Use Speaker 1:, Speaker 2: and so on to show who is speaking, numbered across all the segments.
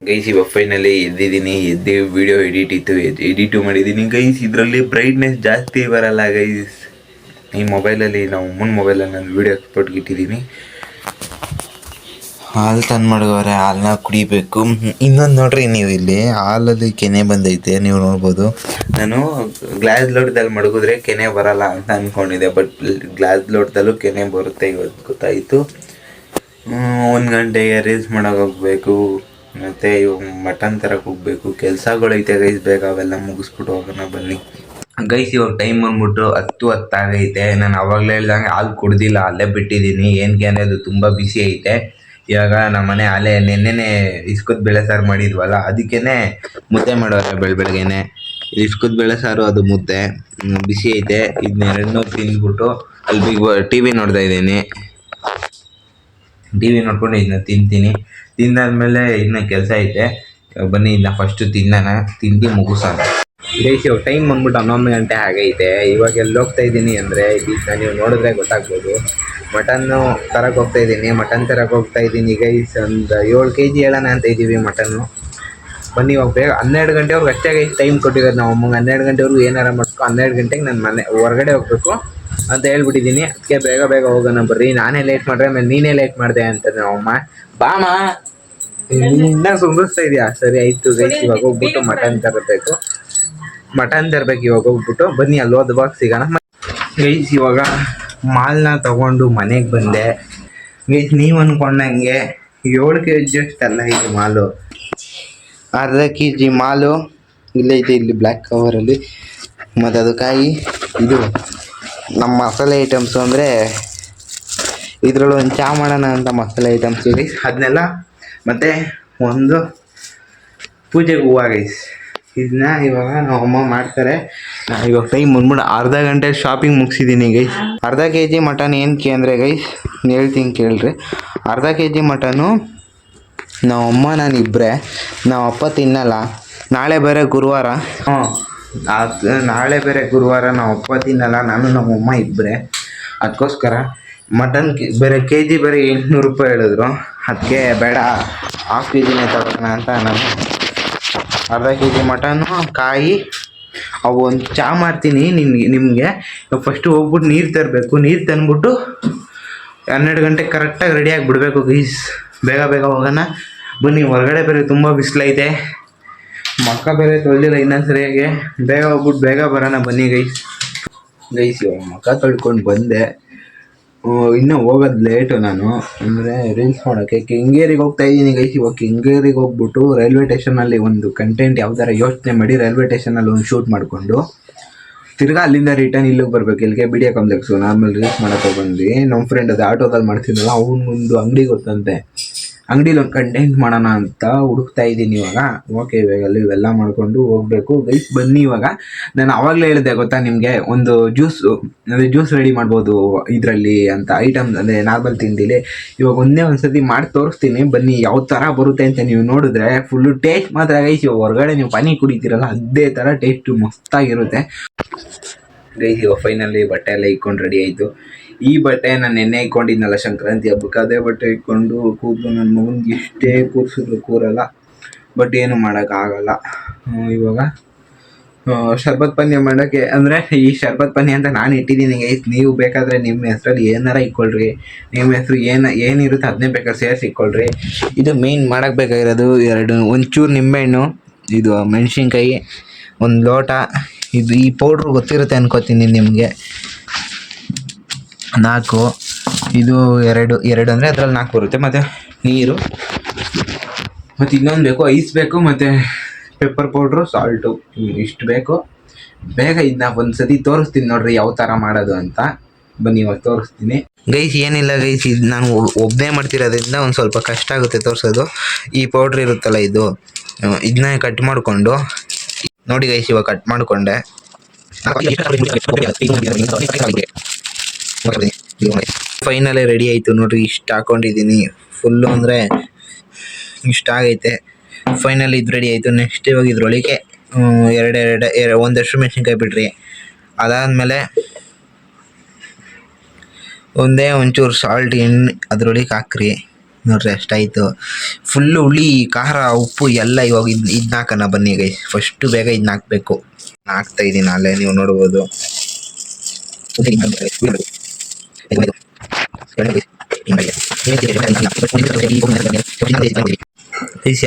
Speaker 1: Guys ಇವಾಗ finally ಎದ್ದಿದ್ದೀನಿ. ಎದ್ದು video edit ಮಾಡಿದ್ದೀನಿ ಗೈಸ್. ಇದರಲ್ಲಿ ಬ್ರೈಟ್ನೆಸ್ ಜಾಸ್ತಿ ಬರಲ್ಲ ಗೈಸ್. ಈ ಮೊಬೈಲಲ್ಲಿ ನಾವು ಮೊಬೈಲಲ್ಲಿ ನಾನು ವೀಡಿಯೋ ಎಕ್ಸ್ಪೋರ್ಟ್ಗೆ ಇಟ್ಟಿದ್ದೀನಿ. ಹಾಲು ತಂದು ಮಡಗವ್ರೆ, ಹಾಲನ್ನ ಕುಡಿಬೇಕು. ಇನ್ನೊಂದು ನೋಡ್ರಿ, ನೀವು ಇಲ್ಲಿ ಹಾಲಲ್ಲಿ ಕೆನೆ ಬಂದೈತೆ, ನೀವು ನೋಡ್ಬೋದು. ನಾನು ಗ್ಲಾಸ್ ಲೋಟದಲ್ಲಿ ಮಡಗಿದ್ರೆ ಕೆನೆ ಬರಲ್ಲ ಅಂತ ಅಂದ್ಕೊಂಡಿದ್ದೆ, ಬಟ್ ಗ್ಲಾಸ್ ಲೋಟದಲ್ಲೂ ಕೆನೆ ಬರುತ್ತೆ ಇವತ್ತು ಗೊತ್ತಾಯಿತು. 1 ಗಂಟೆಗೆ ರೀಲ್ಸ್ ಮಾಡೋಕೆ ಹೋಗ್ಬೇಕು, ಮತ್ತು ಇವಾಗ ಮಟನ್ ತರಕ್ಕೆ ಹೋಗ್ಬೇಕು. ಕೆಲಸಗಳೈತೆ ಗೈಸ್, ಬೇಗ ಅವೆಲ್ಲ ಮುಗಿಸ್ಬಿಟ್ಟು ಹೋಗೋಣ ಬನ್ನಿ ಗೈಸ್. ಇವಾಗ ಟೈಮ್ ಬಂದ್ಬಿಟ್ಟು 10 ಆಗೈತೆ. ನಾನು ಅವಾಗಲೇ ಹೇಳ್ದಂಗೆ ಹಾಲು ಕುಡ್ದಿಲ್ಲ, ಅಲ್ಲೇ ಬಿಟ್ಟಿದ್ದೀನಿ. ಏನಕ್ಕೆ ಅಂದರೆ ಅದು ತುಂಬ ಬಿಸಿ ಐತೆ. ಇವಾಗ ನಮ್ಮ ಮನೆ ಅಲ್ಲೇ ನೆನ್ನೆನೇ ಇಸ್ಕುದ್ ಬೇಳೆ ಸಾರು ಮಾಡಿದ್ವಲ್ಲ, ಅದಕ್ಕೇ ಮುದ್ದೆ ಮಾಡೋರೆ ಬೆಳಗ್ಗೆನೆ. ಇಸ್ಕುದ್ ಬೇಳೆ ಸಾರು, ಅದು ಮುದ್ದೆ ಬಿಸಿ ಐತೆ. ಇದನ್ನೆರಡನ್ನೂ ತಿಂದ್ಬಿಟ್ಟು ಅಲ್ಲಿ ಟಿ ವಿ ನೋಡ್ತಾ ಇದ್ದೀನಿ. ಟಿ ವಿ ನೋಡ್ಕೊಂಡು ಇದನ್ನ ತಿಂತೀನಿ. ತಿಂದಾದ್ಮೇಲೆ ಇನ್ನೂ ಕೆಲಸ ಐತೆ, ಬನ್ನಿ ಇದನ್ನ ಫಸ್ಟು ತಿಂದು ಮುಗಿಸೋಣ ಗೈಸ್. ಇವಾಗ ಟೈಮ್ ಬಂದ್ಬಿಟ್ಟು 11 ಗಂಟೆ ಆಗೈತೆ. ಇವಾಗ ಎಲ್ಲಿ ಹೋಗ್ತಾ ಇದ್ದೀನಿ ಅಂದರೆ, ಇದನ್ನ ನೀವು ನೋಡಿದ್ರೆ ಗೊತ್ತಾಗ್ಬೋದು. ಮಟನ್ನು ತರಕ್ಕೆ ಹೋಗ್ತಾ ಇದ್ದೀನಿ. ಮಟನ್ ತರಕ್ಕೆ ಹೋಗ್ತಾ ಇದ್ದೀನಿ ಗೈಸ್. ಒಂದು 7 kg ಹೇಳೋಣ ಅಂತ ಇದ್ದೀವಿ ಮಟನ್ನು. ಬನ್ನಿ ಇವಾಗ ಬೇಗ 12 ಗಂಟೆವರೆಗೂ ಅಷ್ಟೇ ಗೈಸ್ ಟೈಮ್ ಕೊಟ್ಟಿರೋದು ನಾವು ಅಮ್ಮಗೆ. 12 ಗಂಟೆವರೆಗೂ ಏನಾರ ಮಾಡ್ಕೊ, 12 ಗಂಟೆಗೆ ನನ್ನ ಮನೆ ಹೊರಗಡೆ ಹೋಗಬೇಕು ಅಂತ ಹೇಳ್ಬಿಟ್ಟಿದ್ದೀನಿ. ಅದಕ್ಕೆ ಬೇಗ ಹೋಗೋಣ ಬರ್ರಿ. ನಾನೇ ಲೇಟ್ ಮಾಡ್ರೆ ಆಮೇಲೆ ನೀನೇ ಲೇಟ್ ಮಾಡಿದೆ ಅಂತ ನಮ್ಮಮ್ಮ. ಬಾಮ ಇನ್ನೂ ಸುಂದಿಸ್ತಾ ಇದೆಯಾ? ಸರಿ ಆಯಿತು ಗೈಸ್. ಇವಾಗ ಹೋಗ್ಬಿಟ್ಟು ಮಟನ್ ತರಬೇಕು ಇವಾಗ ಹೋಗ್ಬಿಟ್ಟು. ಬನ್ನಿ ಅಲ್ಲಿ ಹೋದವಾಗ ಸಿಗೋಣ ಗೈಸ್. ಇವಾಗ ಮಾಲ್ನ ತಗೊಂಡು ಮನೆಗೆ ಬಂದೆ ಗೈಸ್. ನೀವು ಅಂದ್ಕೊಂಡಂಗೆ 7 kg ಅಷ್ಟಲ್ಲ ಇದು ಮಾಲು, ಅರ್ಧ kg ಮಾಲು ಇಲ್ಲೈತೆ, ಇಲ್ಲಿ ಬ್ಲ್ಯಾಕ್ ಕವರಲ್ಲಿ. ಮತ್ತು ಅದಕ್ಕಾಗಿ ಇದು ನಮ್ಮ ಮಸಾಲೆ ಐಟಮ್ಸು ಅಂದರೆ ಇದರಲ್ಲೂ ಒಂದು ಚಾ ಮಾಡೋಣ ಅಂತ ಮಸಾಲೆ ಐಟಮ್ಸ್ ಇದೆ ಅದನ್ನೆಲ್ಲ. ಮತ್ತು ಒಂದು ಪೂಜೆಗೆ ಹೂವು ಗೈಸ್. ಇದನ್ನ ಇವಾಗ ನಾವು ಅಮ್ಮ ಮಾಡ್ತಾರೆ. ಇವಾಗ ಟೈಮ್ ಬಂದ್ಬಿಟ್ಟು ಅರ್ಧ ಗಂಟೆ ಶಾಪಿಂಗ್ ಮುಗಿಸಿದ್ದೀನಿ ಗೈಸ್. ಅರ್ಧ kg ಮಟನ್ ಏನಕ್ಕೆ ಅಂದರೆ ಗೈಸ್ ಹೇಳ್ತೀನಿ ಕೇಳ್ರಿ. ಅರ್ಧ kg ಮಟನು ನಾವಮ್ಮ ನಾನು ಇಬ್ಬರೇ, ನಾವು ಅಪ್ಪ ತಿನ್ನಲ್ಲ. ನಾಳೆ ಬೇರೆ ಗುರುವಾರ, ನಾಳೆ ಬೇರೆ ಗುರುವಾರ, ನಾವು ಅಪ್ಪ ತಿನ್ನಲ್ಲ, ನಾನು ನಮ್ಮಮ್ಮ ಇಬ್ಬರೇ. ಅದಕ್ಕೋಸ್ಕರ ಮಟನ್ ಬೇರೆ kg ಬೇರೆ 800 ರೂಪಾಯಿ ಹೇಳಿದ್ರು. ಅದಕ್ಕೆ ಬೇಡ, ½ kgನೇ ತಗೋಣ ಅಂತ ನಾನು ಅರ್ಧ kg ಮಟನ್ನು, ಕಾಯಿ, ಅವು ಒಂದು ಚಾ ಮಾಡ್ತೀನಿ ನಿಮಗೆ. ಫಸ್ಟು ಹೋಗ್ಬಿಟ್ಟು ನೀರು ತರಬೇಕು. ನೀರು ತಂದ್ಬಿಟ್ಟು 12 ಗಂಟೆಗೆ ಕರೆಕ್ಟಾಗಿ ರೆಡಿಯಾಗಿ ಬಿಡಬೇಕು ಗೈಸ್. ಬೇಗ ಹೋಗೋಣ ಬನ್ನಿ. ಹೊರಗಡೆ ಬೇರೆ ತುಂಬ ಬಿಸಿಲೈತೆ, ಮಕ್ಕ ಬೇರೆ ತೊಳೆದಿಲ್ಲ ಇನ್ನೊಂದು ಸರಿಯಾಗಿ. ಬೇಗ ಹೋಗ್ಬಿಟ್ಟು ಬೇಗ ಬರೋಣ ಬನ್ನಿ ಗೈಸ್. ಇವಾಗ ಮಕ್ಕ ತೊಳ್ಕೊಂಡು ಬಂದೆ. ಇನ್ನೂ ಹೋಗೋದು ಲೇಟು. ನಾನು ಅಂದರೆ ರೀಲ್ಸ್ ಮಾಡೋಕ್ಕೆ ಕೆಂಗೇರಿಗೆ ಹೋಗ್ತಾ ಇದ್ದೀನಿ ಗೈಸ್. ಇವಾಗ ಕೆಂಗೇರಿಗೆ ಹೋಗ್ಬಿಟ್ಟು ರೈಲ್ವೆ ಸ್ಟೇಷನಲ್ಲಿ ಒಂದು ಕಂಟೆಂಟ್ ಯಾವ್ದಾರ ಯೋಚನೆ ಮಾಡಿ ರೈಲ್ವೆ ಸ್ಟೇಷನಲ್ಲಿ ಒಂದು ಶೂಟ್ ಮಾಡಿಕೊಂಡು ತಿರ್ಗಾ ಅಲ್ಲಿಂದ ರಿಟರ್ನ್ ಇಲ್ಲಿಗೆ ಬರಬೇಕು. ಇಲ್ಲಿಗೆ BDA ಕಾಂಪ್ಲೆಕ್ಸು ನಾರ್ಮಲ್ ರೀಲ್ಸ್ ಮಾಡೋಕ್ಕೆ ಬಂದ್ವಿ. ನಮ್ಮ ಫ್ರೆಂಡ್ ಅದು ಆಟೋದಲ್ಲಿ ಮಾಡ್ತಿದ್ದಲ್ಲ, ಅವನೊಂದು ಅಂಗಡಿ ಗೊತ್ತಂತೆ, ಅಂಗಡಿಲಿ ಒಂದು ಕಂಟೆಂಟ್ ಮಾಡೋಣ ಅಂತ ಹುಡುಕ್ತಾ ಇದ್ದೀನಿ ಇವಾಗ. ಓಕೆ, ಇವಾಗ ಅಲ್ಲಿ ಇವೆಲ್ಲ ಮಾಡಿಕೊಂಡು ಹೋಗಬೇಕು ಗೈಸ್. ಬನ್ನಿ ಇವಾಗ. ನಾನು ಆವಾಗಲೇ ಹೇಳಿದೆ ಗೊತ್ತಾ ನಿಮಗೆ, ಒಂದು ಜ್ಯೂಸ್ ರೆಡಿ ಮಾಡ್ಬೋದು ಇದರಲ್ಲಿ ಅಂತ ಐಟಮ್, ಅಂದರೆ ನಾರ್ಮಲ್ ತಿಂಡಿಲಿ. ಇವಾಗ ಒಂದು ಸತಿ ಮಾಡಿ ತೋರಿಸ್ತೀನಿ ಬನ್ನಿ ಯಾವ ಥರ ಬರುತ್ತೆ ಅಂತ. ನೀವು ನೋಡಿದ್ರೆ ಫುಲ್ಲು ಟೇಸ್ಟ್ ಮಾತ್ರ ಗೈಸ್. ಇವಾಗ ಹೊರಗಡೆ ನೀವು ಪಾನಿ ಕುಡಿತೀರಲ್ಲ ಅದೇ ಥರ ಟೇಸ್ಟು ಮಸ್ತಾಗಿರುತ್ತೆ ಗೈಸ್. ಇವಾಗ ಫೈನಲಿ ಬಟ್ಟೆ ಎಲ್ಲ ಇಕ್ಕೊಂಡು ರೆಡಿ ಆಯಿತು. ಈ ಬಟ್ಟೆ ನಾನು ನೆನ್ನೆ ಇಕ್ಕೊಂಡಿದ್ನಲ್ಲ ಸಂಕ್ರಾಂತಿ ಹಬ್ಬಕ್ಕೆ, ಅದೇ ಬಟ್ಟೆ ಇಕ್ಕೊಂಡು ಕೂದಲು ನನ್ನ ಮಗನಿಗೆ ಎಷ್ಟೇ ಕೂರಿಸಿದ್ರು ಕೂರಲ್ಲ, ಬಟ್ ಏನು ಮಾಡೋಕ್ಕಾಗಲ್ಲ. ಇವಾಗ ಶರ್ಬತ್ ಪನ್ಯ ಮಾಡೋಕ್ಕೆ, ಅಂದರೆ ಈ ಶರ್ಬತ್ ಪನ್ಯ ಅಂತ ನಾನು ಇಟ್ಟಿದ್ದೀನಿ ಗೈಸ್. ನೀವು ಬೇಕಾದರೆ ನಿಮ್ಮ ಹೆಸ್ರಲ್ಲಿ ಏನಾರ ಇಕ್ಕೊಳ್ರಿ, ನಿಮ್ಮ ಹೆಸ್ರು ಏನಿರುತ್ತೆ ಅದನ್ನೇ ಬೇಕಾದ್ರೆ ಸೇರಿಸಿ ಇಕ್ಕೊಳ್ರಿ. ಇದು ಮೇಯ್ನ್ ಮಾಡೋಕ್ಕೆ ಬೇಕಾಗಿರೋದು ಒಂಚೂರು ನಿಂಬೆಹಣ್ಣು, ಇದು ಮೆಣಸಿನ್ಕಾಯಿ, ಒಂದು ಲೋಟ. ಇದು ಈ ಪೌಡ್ರು ಗೊತ್ತಿರುತ್ತೆ ಅನ್ಕೋತೀನಿ ನಿಮಗೆ. 4, ಇದು 2 ಅಂದರೆ ಅದರಲ್ಲಿ 4 ಬರುತ್ತೆ. ಮತ್ತು ನೀರು, ಮತ್ತು ಇನ್ನೊಂದು ಬೇಕು, ಐಸ್ ಬೇಕು, ಮತ್ತು ಪೆಪ್ಪರ್ ಪೌಡ್ರು, ಸಾಲ್ಟು, ಇಷ್ಟು ಬೇಕು. ಬೇಗ ಇದನ್ನ ಒಂದು ಸತಿ ತೋರಿಸ್ತೀನಿ ನೋಡ್ರಿ ಯಾವ ಥರ ಮಾಡೋದು ಅಂತ. ಬನ್ನಿ ಇವಾಗ ತೋರಿಸ್ತೀನಿ ಗೈಸ್. ಏನಿಲ್ಲ ಗೈಸ್, ಇದು ನಾನು ಒಬ್ಬನೇ ಮಾಡ್ತಿರೋದ್ರಿಂದ ಒಂದು ಸ್ವಲ್ಪ ಕಷ್ಟ ಆಗುತ್ತೆ ತೋರಿಸೋದು. ಈ ಪೌಡ್ರ್ ಇರುತ್ತಲ್ಲ, ಇದನ್ನ ಕಟ್ ಮಾಡಿಕೊಂಡು ನೋಡಿ ಗೈಸ್. ಇವಾಗ ಕಟ್ ಮಾಡಿಕೊಂಡೆ. ಫೈನಲಿ ರೆಡಿ ಆಯಿತು ನೋಡ್ರಿ. ಇಷ್ಟು ಹಾಕೊಂಡಿದ್ದೀನಿ ಫುಲ್ಲು, ಅಂದರೆ ಇಷ್ಟ ಆಗೈತೆ. ಫೈನಲಿ ಇದು ರೆಡಿ ಆಯಿತು. ನೆಕ್ಸ್ಟ್ ಇವಾಗ ಇದ್ರೊಳಗೆ ಒಂದಷ್ಟು ಮೆಣಸಿನ್ಕಾಯಿ ಬಿಡ್ರಿ. ಅದಾದಮೇಲೆ ಒಂಚೂರು ಸಾಲ್ಟ್, ಎಣ್ಣೆ ಅದ್ರೊಳಗೆ ಹಾಕ್ರಿ. ನೋಡ್ರಿ ಅಷ್ಟಾಯಿತು. ಫುಲ್ಲು ಹುಳಿ ಖಾರ ಉಪ್ಪು ಎಲ್ಲ ಇವಾಗ ಇದನ್ನ ಹಾಕೋಣ ಬನ್ನಿ ಗೈಸ್. ಫಸ್ಟು ಬೇಗ ಇದನ್ನ ಹಾಕಬೇಕು. ಹಾಕ್ತಾ ಇದ್ದೀನಿ ಅಲ್ಲೇ ನೀವು ನೋಡ್ಬೋದು.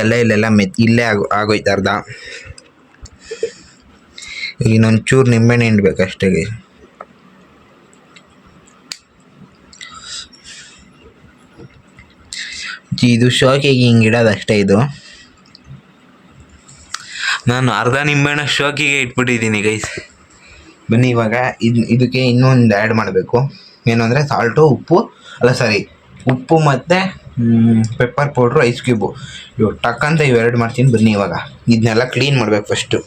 Speaker 1: ಎಲ್ಲ ಇಲ್ಲೆಲ್ಲ ಇಲ್ಲೇ ಆಗೋಯ್ತು ಅರ್ಧ. ಈಗ ಇನ್ನೊಂದು ಚೂರು ನಿಂಬೆಹಣ್ಣು ಹಿಂಡ್ಬೇಕು ಅಷ್ಟೇ ಗೈಸ್. ಇದು ಶೋಕಿಗೆ ಹಿಂಗೆ ಇಡೋದು ಅಷ್ಟೇ. ಇದು ನಾನು ಅರ್ಧ ನಿಂಬೆಹಣ್ಣು ಶೋಕಿಗೆ ಇಟ್ಬಿಟ್ಟಿದ್ದೀನಿ ಗೈಸ್. ಬನ್ನಿ ಇವಾಗ ಇದಕ್ಕೆ ಇನ್ನೊಂದು ಆ್ಯಡ್ ಮಾಡಬೇಕು. ಏನು ಅಂದರೆ ಸಾಲ್ಟು, ಉಪ್ಪು ಮತ್ತು ಪೆಪ್ಪರ್ ಪೌಡ್ರು, ಐಸ್ ಕ್ಯೂಬು. ಇವಾಗ ಟಕ್ಕಂತ ಇವೆರಡು ಮಾಡ್ತೀನಿ. ಬನ್ನಿ ಇವಾಗ ಇದನ್ನೆಲ್ಲ ಕ್ಲೀನ್ ಮಾಡಬೇಕು ಫಸ್ಟು.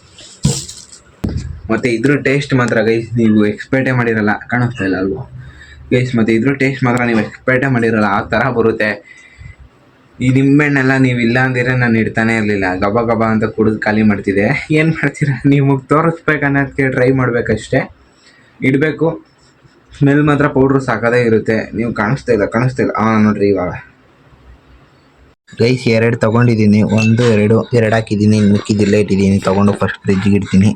Speaker 1: ಮತ್ತು ಇದ್ರ ಟೇಸ್ಟ್ ಮಾತ್ರ ಗೈಸ್ ನೀವು ಎಕ್ಸ್ಪೆಕ್ಟೇ ಮಾಡಿರಲ್ಲ. ಕಾಣಿಸ್ತಾ ಇಲ್ಲ ಅಲ್ವಾ ಗೈಸ್? ಮತ್ತು ಇದ್ರ ಟೇಸ್ಟ್ ಮಾತ್ರ ನೀವು ಎಕ್ಸ್ಪೆಕ್ಟೇ ಮಾಡಿರಲ್ಲ, ಆ ಥರ ಬರುತ್ತೆ. ಈ ನಿಂಬೆಹಣ್ಣೆಲ್ಲ ನೀವು ಇಲ್ಲ ಅಂದಿದ್ರೆ ನಾನು ಇಡ್ತಾನೆ ಇರಲಿಲ್ಲ. ಗಬ ಗಬ ಅಂತ ಕುಡಿದು ಖಾಲಿ ಮಾಡ್ತಿದ್ದೆ. ಏನು ಮಾಡ್ತೀರಾ, ನಿಮಗೆ ತೋರಿಸ್ಬೇಕು ಅನ್ನೋದಕ್ಕೆ ಟ್ರೈ ಮಾಡಬೇಕಷ್ಟೇ. ಇಡಬೇಕು. ಸ್ಮೆಲ್ ಮಾತ್ರ ಪೌಡ್ರು ಸಾಕೋದೇ ಇರುತ್ತೆ. ನೀವು ಕಾಣಿಸ್ತಾ ಇಲ್ಲ. ನೋಡಿರಿ ಇವಾಗ ಗೈಸ್ 2 ತೊಗೊಂಡಿದ್ದೀನಿ. 1 2 ಹಾಕಿದ್ದೀನಿ. ಮಿಕ್ಕಿದ್ದಿಲ್ಲ ಇಟ್ಟಿದ್ದೀನಿ. ತೊಗೊಂಡು ಫಸ್ಟ್ ಫ್ರಿಜ್ಜಿಗೆ ಇಡ್ತೀನಿ.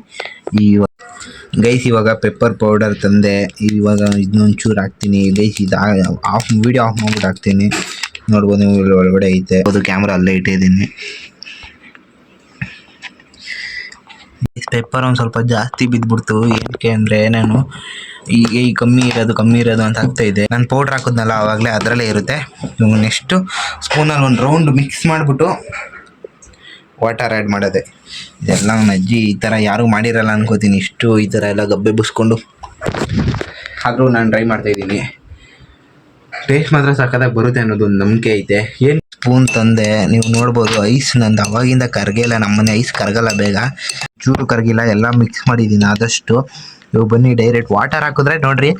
Speaker 1: ಇವಾಗ ಪೆಪ್ಪರ್ ಪೌಡರ್ ತಂದೆ. ಇವಾಗ ಇದನ್ನೊಂಚೂರು ಹಾಕ್ತೀನಿ ಗೈಸ್. ಇದು ವಿಡಿಯೋ ಆಫ್ ಮಾಡ್ಬಿಟ್ಟು ಹಾಕ್ತೀನಿ. ನೋಡ್ಬೋದು ನೀವು ಒಳಗಡೆ ಐತೆ. ಅದು ಕ್ಯಾಮ್ರಾ ಅಲ್ಲೇ ಇಟ್ಟಿದ್ದೀನಿ. ಪೆಪ್ಪರ್ ಒಂದು ಸ್ವಲ್ಪ ಜಾಸ್ತಿ ಬಿದ್ದುಬಿಡ್ತು. ಏನಕ್ಕೆ ಅಂದರೆ ನಾನು ಈಗ ಕಮ್ಮಿ ಇರೋದು ಅಂತ ಆಗ್ತಾಯಿದ್ದೆ. ನಾನು ಪೌಡ್ರ್ ಹಾಕಿದ್ನಲ್ಲ ಆವಾಗಲೇ ಅದರಲ್ಲೇ ಇರುತ್ತೆ. ನೆಕ್ಸ್ಟು ಸ್ಪೂನಲ್ಲಿ ಒಂದು ರೌಂಡ್ ಮಿಕ್ಸ್ ಮಾಡಿಬಿಟ್ಟು ವಾಟರ್ ಆ್ಯಡ್ ಮಾಡೋದೆ. ಇದೆಲ್ಲ ನನ್ನ ಅಜ್ಜಿ ಈ ಥರ ಯಾರೂ ಮಾಡಿರಲ್ಲ ಅನ್ಕೋತೀನಿ. ಇಷ್ಟು ಈ ಥರ ಎಲ್ಲ ಗಬ್ಬೆ ಬುಸ್ಕೊಂಡು ಆದರೂ ನಾನು ಟ್ರೈ ಮಾಡ್ತಾಯಿದ್ದೀನಿ. ಟೇಸ್ಟ್ ಮಾತ್ರ ಸಕ್ಕತ್ತಾಗಿ ಬರುತ್ತೆ ಅನ್ನೋದೊಂದು ನಂಬಿಕೆ ಐತೆ. ಏನು ಸ್ಪೂನ್ ತಂದೆ ನೀವು ನೋಡ್ಬೋದು. ಐಸ್ ನಂದು ಅವಾಗಿಂದ ಕರಗಿಲ್ಲ. ನಮ್ಮನೆ ಐಸ್ ಕರಗಲ್ಲ ಬೇಗ. ಚೂರು ಕರಗಿಲ್ಲ. ಎಲ್ಲ ಮಿಕ್ಸ್ ಮಾಡಿದ್ದೀನಿ ಆದಷ್ಟು. ಇವಾಗ ಬನ್ನಿ ಡೈರೆಕ್ಟ್ ವಾಟರ್ ಹಾಕಿದ್ರೆ ನೋಡ್ರಿ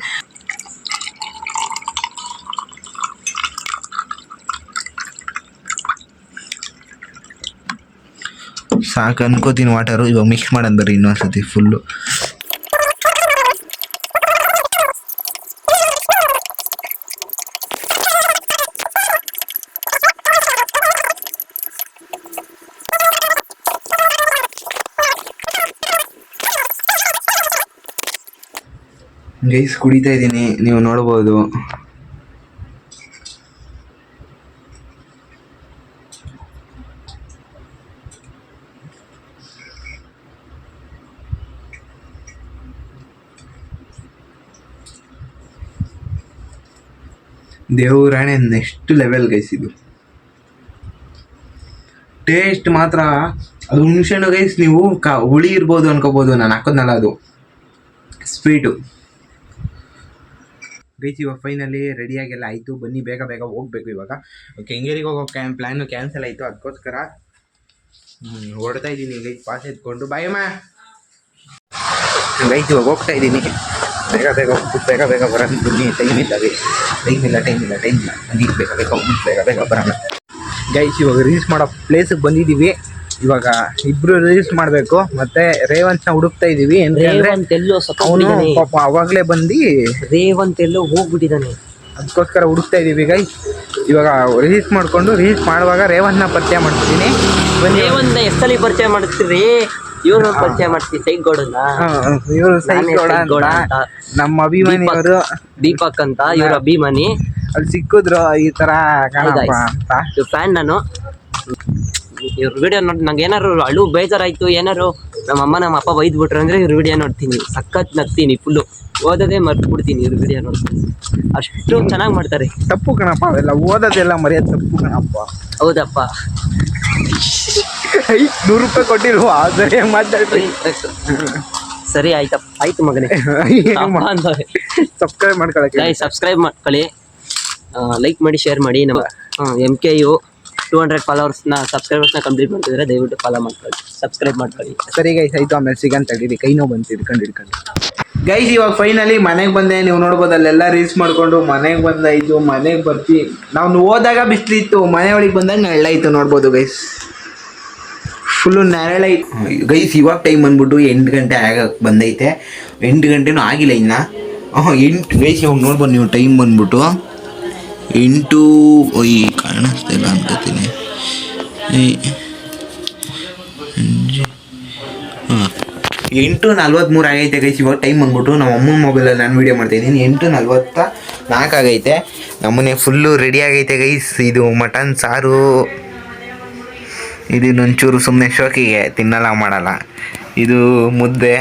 Speaker 1: ಸಾಕು ಅನ್ಕೋತೀನಿ ವಾಟರು. ಇವಾಗ ಮಿಕ್ಸ್ ಮಾಡೋದು ಬರ್ರಿ ಇನ್ನೊಂದ್ಸತಿ ಫುಲ್ಲು. ಗೈಸ್ ಕುಡಿತಾ ಇದ್ದೀನಿ, ನೀವು ನೋಡ್ಬೋದು. ದೇವರಾಣೆ ನೆಕ್ಸ್ಟ್ ಲೆವೆಲ್ ಗೈಸ್. ಇದು ಟೇಸ್ಟ್ ಮಾತ್ರ ಅದು ಹುಣಸೆಹಣ್ಣು ಗೈಸ್. ನೀವು ಹುಳಿ ಇರ್ಬೋದು ಅನ್ಕೋಬೋದು. ನಾನು ಹಾಕೋದ್ನಲ್ಲ ಅದು ಸ್ವೀಟು ಗೈಸ್. ಇವಾಗ ಫೈನಲಿ ರೆಡಿಯಾಗೆಲ್ಲ ಆಯಿತು. ಬನ್ನಿ ಬೇಗ ಹೋಗ್ಬೇಕು ಇವಾಗ. ಕೆಂಗೇರಿಗೆ ಹೋಗೋ ಪ್ಲ್ಯಾನು ಕ್ಯಾನ್ಸಲ್ ಆಯಿತು. ಅದಕ್ಕೋಸ್ಕರ ಹೊಡ್ತಾ ಇದ್ದೀನಿ ಗೈಸ್ ಪಾಸ್ ಎತ್ಕೊಂಡು. ಬಾಯಮ್ಮ ಗೈಸ್ ಇವಾಗ ಹೋಗ್ತಾ ಇದ್ದೀನಿ. ಬೇಗ ಹೋಗ್ಬಿಟ್ಟು ಬೇಗ ಬರೋದು. ಬನ್ನಿ ಟೈಮ್ ಇಲ್ಲ ಬನ್ನಿ ಬೇಗ ಹೋಗ್ಬಿಟ್ಟು ಬೇಗ ಬರೋಣ ಗೈಸ್. ಇವಾಗ ರೀಲ್ಸ್ ಮಾಡೋ ಪ್ಲೇಸಿಗೆ ಬಂದಿದ್ದೀವಿ. ಇವಾಗ ಇಬ್ರು ರೀಲ್ಸ್ ಮಾಡಬೇಕು. ಮತ್ತೆ ರೇವಂತ್ನ ಹುಡುಕ್ತಾ ಇದೀವಿ. ಅವನು ಪಾಪ ಅವಾಗಲೇ ಬಂದು
Speaker 2: ರೇವಂತ್ ಎಲ್ಲೋ ಹೋಗ್ಬಿಟ್ಟಿದ್ದಾನೆ.
Speaker 1: ಅದಕ್ಕೋಸ್ಕರ ಹುಡುಕ್ತಾ ಇದೀವಿ ಗೈಸ್. ಇವಾಗ ರೀಲ್ಸ್ ಮಾಡುವಾಗ ರೇವಂತ್ನ ಪರಿಚಯ ಮಾಡ್ತಿದ್ದೀನಿ.
Speaker 2: ರೇವಂತ್ ಎಷ್ಟಲ್ಲಿ ಪರಿಚಯ ಮಾಡ್ತೀರಿ? ಇವ್ರು ಪರಿಚಯ ಮಾಡ್ತೀವಿ.
Speaker 1: ಇವರು ಸೈಗೌಡ ಅಂತ ನಮ್ಮ ಅಭಿಮಾನಿಯವರು.
Speaker 2: ದೀಪಕ್ ಅಂತ ಇವ್ರ ಅಭಿಮಾನಿ.
Speaker 1: ಅಲ್ಲಿ ಸಿಕ್ಕಿದ್ರು ಈ ತರ ಕಾಣಪ್ಪ ಅಂತ.
Speaker 2: ಫ್ಯಾನ್ ನಾನು. ಇವ್ರ ವಿಡಿಯೋ ನೋಡಿ ನಂಗೆ ಏನಾರು ಅಳು ಬೇಜಾರಾಯ್ತು, ಏನಾರು ನಮ್ಮ ಅಮ್ಮ ನಮ್ಮ ಅಪ್ಪ ಬೈದ್ ಬಿಟ್ರು ಅಂದ್ರೆ ಇವ್ರ ವಿಡಿಯೋ ನೋಡ್ತೀನಿ. ಸಖತ್ ನಗ್ತೀನಿ. ಫುಲ್ಲು ಓದೋದೇ ಮರ್ತು ಬಿಡ್ತೀನಿ ಇವ್ರ ವಿಡಿಯೋ ನೋಡ್ತೀನಿ. ಅಷ್ಟು ಚೆನ್ನಾಗಿ ಮಾಡ್ತಾರೆ.
Speaker 1: ತಪ್ಪು ಕಣಪ್ಪ ಅವೆಲ್ಲ ಓದೋದೆಲ್ಲ ಮರ್ಯಾದೆ ತಪ್ಪು ಕಣಪ್ಪ.
Speaker 2: ಹೌದಪ್ಪ.
Speaker 1: 100 ರೂಪಾಯಿ ಕೊಟ್ಟಿಲ್ವಾ? ಸರಿ ಮಾತಾಡ್ರಿ.
Speaker 2: ಸರಿ ಆಯ್ತು ಮಗನೇ.
Speaker 1: ಸಬ್ಸ್ಕ್ರೈಬ್
Speaker 2: ಸಬ್ಸ್ಕ್ರೈಬ್ ಮಾಡ್ಕೊಳ್ಳಿ, ಲೈಕ್ ಮಾಡಿ, ಶೇರ್ ಮಾಡಿ. ನಮ್ಮ MKU 200 ಫಾಲೋವರ್ಸ್ನ ಸಬ್ಸ್ಕ್ರೈಬರ್ಸ್ನ ಕಂಪ್ಲೀಟ್ ಮಾಡ್ತಿದ್ರೆ ದಯವಿಟ್ಟು ಫಾಲೋ ಮಾಡ್ಕೊಳ್ಳಿ, ಸಬ್ಸ್ಕ್ರೈಬ್ ಮಾಡ್ಕೊಳ್ಳಿ.
Speaker 1: ಸರಿ ಗೈಸ್ ಆಯಿತು. ಆಮೇಲೆ ಸಿಗಂತ ತಡೀರಿ. ಕೈ ನೋವು ಬಂತು ಹಿಡ್ಕೊಂಡು ಗೈಸ್. ಇವಾಗ ಫೈನಲಿ ಮನೆಗೆ ಬಂದೆ. ನೀವು ನೋಡ್ಬೋದು ಅಲ್ಲೆಲ್ಲ ರೀಲ್ಸ್ ಮಾಡಿಕೊಂಡು ಮನೆಗೆ ಬಂದಾಯಿತು. ಮನೆಗೆ ಬರ್ತೀವಿ. ನಾವು ಹೋದಾಗ ಬಿಸಿಲಿತ್ತು, ಮನೆ ಒಳಗೆ ಬಂದಾಗ ನೆರಳಾಯಿತು. ನೋಡ್ಬೋದು ಗೈಸ್, ಫುಲ್ಲು ನೆರಳಾಯ್ತು ಗೈಸ್. ಇವಾಗ ಟೈಮ್ ಬಂದ್ಬಿಟ್ಟು 8 ಗಂಟೆ ಆಗಕ್ಕೆ ಬಂದೈತೆ. 8 ಗಂಟೆನೂ ಆಗಿಲ್ಲ ಇನ್ನು. 8 ಗೈಸ್ ಇವಾಗ ನೋಡ್ಬೋದು ನೀವು. ಟೈಮ್ ಬಂದ್ಬಿಟ್ಟು 8 ಕಾಣಿಸ್ತಾ ಇಲ್ಲ ಅನ್ಕೋತೀನಿ. ಹಾಂ 8:43 ಆಗೈತೆ ಗೈಸ್. ಇವಾಗ ಟೈಮ್ ಬಂದ್ಬಿಟ್ಟು ನಮ್ಮ ಅಮ್ಮನ ಮೊಬೈಲಲ್ಲಿ ನಾನು ವೀಡಿಯೋ ಮಾಡ್ತಾಯಿದ್ದೀನಿ. 8:44 ಆಗೈತೆ. ನಮ್ಮನೆ ಫುಲ್ಲು ರೆಡಿ ಆಗೈತೆ ಗೈಸ್. ಇದು ಮಟನ್ ಸಾರು. ಇದು ಒಂಚೂರು ಸುಮ್ಮನೆ ಶೋಕಿಗೆ ತಿನ್ನಲ್ಲ ಮಾಡಲ್ಲ. ಇದು ಮುದ್ದೆ,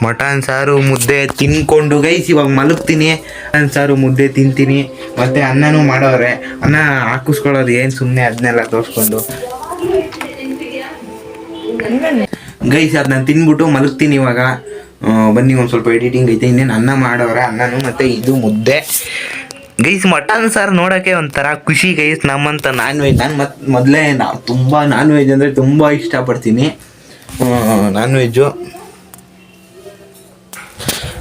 Speaker 1: ಮಟನ್ ಸಾರು ಮುದ್ದೆ ತಿನ್ಕೊಂಡು ಗೈಸ್ ಇವಾಗ ಮಲಗ್ತೀನಿ. ಮಟನ್ ಸಾರು ಮುದ್ದೆ ತಿಂತೀನಿ. ಮತ್ತು ಅನ್ನನೂ ಮಾಡೋರೆ. ಅನ್ನ ಹಾಕಿಸ್ಕೊಳ್ಳೋದು ಏನು ಸುಮ್ಮನೆ ಅದನ್ನೆಲ್ಲ ತೋರಿಸ್ಕೊಂಡು ಗೈಸ್ ಅದು ನಾನು ತಿನ್ಬಿಟ್ಟು ಮಲಗ್ತೀನಿ ಇವಾಗ. ಬನ್ನಿ ಒಂದು ಸ್ವಲ್ಪ ಎಡಿಟಿಂಗ್ ಐತೆ. ಇನ್ನೇನು ಅನ್ನ ಮಾಡೋರೆ, ಅನ್ನನೂ ಮತ್ತು ಇದು ಮುದ್ದೆ ಗೈಸ್. ಮಟನ್ ಸಾರು ನೋಡೋಕ್ಕೆ ಒಂಥರ ಖುಷಿ ಗೈಸ್. ನಮ್ಮಂತ ನಾನ್ ವೆಜ್ ನಾನು ಮೊದಲೇ ತುಂಬ ನಾನ್ ವೆಜ್ ಅಂದರೆ ತುಂಬ ಇಷ್ಟಪಡ್ತೀನಿ. ನಾನ್ ವೆಜ್ಜು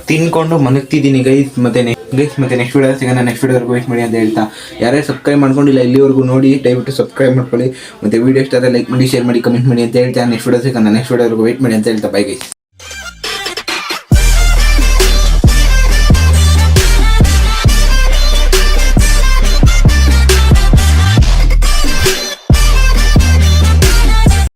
Speaker 1: ತಿನ್ಕೊಂಡು ಮಲಗ್ತಿದ್ದೀನಿ ಗೈಸ್. ಮತ್ತೆ ನೆಕ್ಸ್ಟ್ ವಿಡಿಯೋ ಸಿಗೋಣ. ನೆಕ್ಸ್ಟ್ ವಿಡಿಯೋವರೆಗೂ ವೇಟ್ ಮಾಡಿ ಅಂತ ಹೇಳ್ತಾ, ಯಾರೇ ಸಬ್ಸ್ಕ್ರೈಬ್ ಮಾಡ್ಕೊಂಡಿಲ್ಲ ಇಲ್ಲಿವರೆಗೂ ನೋಡಿ ದಯವಿಟ್ಟು ಸಬ್ಸ್ಕ್ರೈಬ್ ಮಾಡ್ಕೊಳ್ಳಿ. ಮತ್ತು ವಿಡಿಯೋ ಇಷ್ಟ ಆದರೆ ಲೈಕ್ ಮಾಡಿ, ಶೇರ್ ಮಾಡಿ, ಕಮೆಂಟ್ ಮಾಡಿ ಅಂತ ಹೇಳ್ತಾ ನೆಕ್ಸ್ಟ್ ವಿಡಿಯೋ ಸಿಗೋಣ. ನೆಕ್ಸ್ಟ್ ವಿಡಿಯೋವರೆಗೂ ವೇಟ್ ಮಾಡಿ ಅಂತ ಹೇಳ್ತಾ ಬೈ ಗೈಸ್.